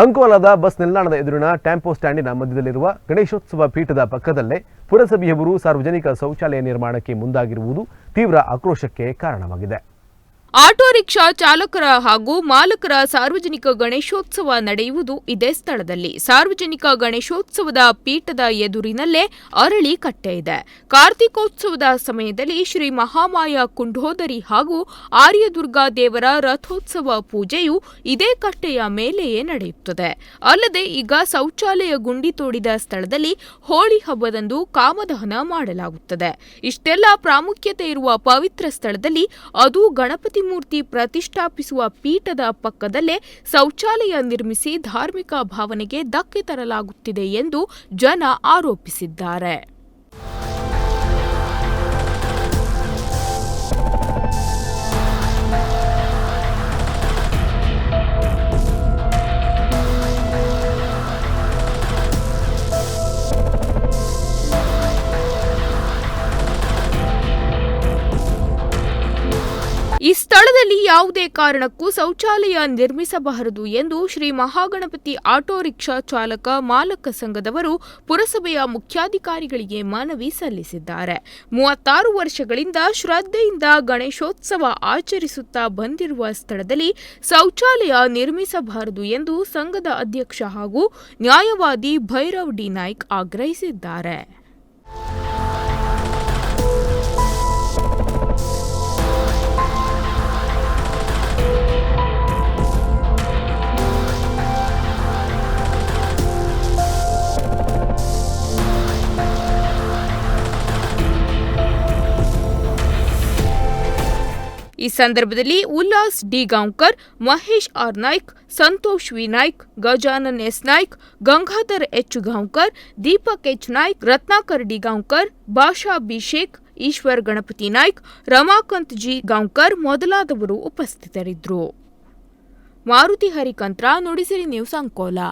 ಅಂಕೋಲಾದ bus ನಿಲ್ದಾಣದ ಎದುರಿನ tempo ಸ್ಟ್ಯಾಂಡಿನ ಮಧ್ಯದಲ್ಲಿರುವ ಗಣೇಶೋತ್ಸವ ಪೀಠದ ಪಕ್ಕದಲ್ಲೇ ಪುರಸಭೆಯವರು ಸಾರ್ವಜನಿಕ ಶೌಚಾಲಯ ನಿರ್ಮಾಣಕ್ಕೆ ಮುಂದಾಗಿರುವುದು ತೀವ್ರ ಆಕ್ರೋಶಕ್ಕೆ ಕಾರಣವಾಗಿದೆ. ಆಟೋ ರಿಕ್ಷಾ ಚಾಲಕರ ಹಾಗೂ ಮಾಲಕರ ಸಾರ್ವಜನಿಕ ಗಣೇಶೋತ್ಸವ ನಡೆಯುವುದು ಇದೇ ಸ್ಥಳದಲ್ಲಿ. ಸಾರ್ವಜನಿಕ ಗಣೇಶೋತ್ಸವದ ಪೀಠದ ಎದುರಿನಲ್ಲೇ ಅರಳಿ ಕಟ್ಟೆ ಇದೆ. ಕಾರ್ತಿಕೋತ್ಸವದ ಸಮಯದಲ್ಲಿ ಶ್ರೀ ಮಹಾಮಾಯ ಕುಂಡೋದರಿ ಹಾಗೂ ಆರ್ಯದುರ್ಗಾ ದೇವರ ರಥೋತ್ಸವ ಪೂಜೆಯು ಇದೇ ಕಟ್ಟೆಯ ಮೇಲೆಯೇ ನಡೆಯುತ್ತದೆ. ಅಲ್ಲದೆ ಈಗ ಶೌಚಾಲಯ ಗುಂಡಿ ತೋಡಿದ ಸ್ಥಳದಲ್ಲಿ ಹೋಳಿ ಹಬ್ಬದಂದು ಕಾಮದಹನ ಮಾಡಲಾಗುತ್ತದೆ. ಇಷ್ಟೆಲ್ಲ ಪ್ರಾಮುಖ್ಯತೆ ಇರುವ ಪವಿತ್ರ ಸ್ಥಳದಲ್ಲಿ ಅದು ಗಣಪತಿ ಮೂರ್ತಿ ಪ್ರತಿಷ್ಠಾಪಿಸುವ ಪೀಠದ ಪಕ್ಕದಲ್ಲೇ ಶೌಚಾಲಯ ನಿರ್ಮಿಸಿ ಧಾರ್ಮಿಕ ಭಾವನೆಗೆ ಧಕ್ಕೆ ತರಲಾಗುತ್ತಿದೆ ಎಂದು ಜನ ಆರೋಪಿಸಿದ್ದಾರೆ. ಈ ಸ್ಥಳದಲ್ಲಿ ಯಾವುದೇ ಕಾರಣಕ್ಕೂ ಶೌಚಾಲಯ ನಿರ್ಮಿಸಬಾರದು ಎಂದು ಶ್ರೀ ಮಹಾಗಣಪತಿ ಆಟೋ ರಿಕ್ಷಾ ಚಾಲಕ ಮಾಲಕ ಸಂಘದವರು ಪುರಸಭೆಯ ಮುಖ್ಯಾಧಿಕಾರಿಗಳಿಗೆ ಮನವಿ ಸಲ್ಲಿಸಿದ್ದಾರೆ. 36 ವರ್ಷಗಳಿಂದ ಶ್ರದ್ಧೆಯಿಂದ ಗಣೇಶೋತ್ಸವ ಆಚರಿಸುತ್ತಾ ಬಂದಿರುವ ಸ್ಥಳದಲ್ಲಿ ಶೌಚಾಲಯ ನಿರ್ಮಿಸಬಾರದು ಎಂದು ಸಂಘದ ಅಧ್ಯಕ್ಷ ಹಾಗೂ ನ್ಯಾಯವಾದಿ ಭೈರವ್ ಡಿ ನಾಯ್ಕ್ ಆಗ್ರಹಿಸಿದ್ದಾರೆ. ಈ ಸಂದರ್ಭದಲ್ಲಿ Ullas D Gaonkar, Mahesh R Naik, Santosh V Naik, Gajanan S Naik, Gangadhar H Gaonkar, Deepak H Naik, Ratnakar D Gaonkar, Basha B Sheikh, Eshwar Ganapati Naik, Ramakant G Gaonkar ಮೊದಲಾದವರು ಉಪಸ್ಥಿತರಿದ್ದರು. ಮಾರುತಿ ಹರಿಕಂತ್ರ, ನುಡಿಸಿರಿ ನ್ಯೂಸ್, ಅಂಕೋಲಾ.